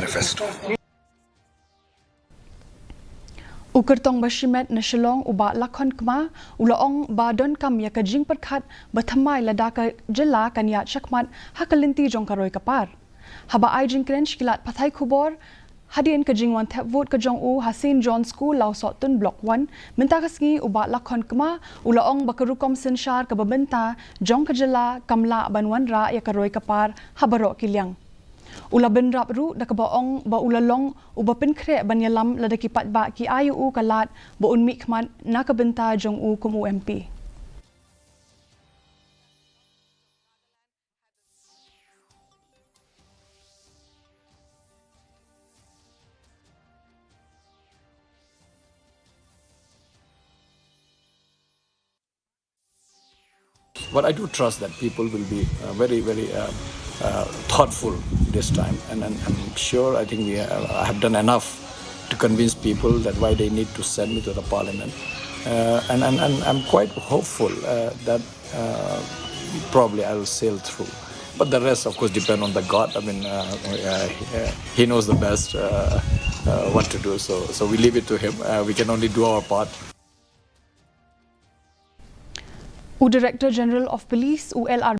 manifesto. Ukertong bashimet na Shillong uba Lakhon Kwah ulaong ba Donkam ya kajing Pyrkhat ba Thymmai Lada ka Jylla kanya chakmat hakalinti jong karoy kapar. Haba ay jing krench kilat patay kubor hadien kajing wan tap vote kajong u Hasin John School Lau Sotun Block 1 minta kasngi uba Lakhon Kwah ulaong ba Rukom sinshar kababenta jong ka Jylla kamla banwan ra ya karoy kapar habaro kilyang. Ula benrap ru da kabaong ba ulalong uba pinkre banyalam lada kipat ba ki ayu u kalat ba unmi kman nakabenta jong u kum UMP. But I do trust that people will be very thoughtful this time, and I'm sure I think I have done enough to convince people that why they need to send me to the parliament, and I'm quite hopeful that probably I will sail through. But the rest, of course, depend on the God. I mean, He knows the best what to do. So we leave it to Him. We can only do our part. U Director General of Police ULR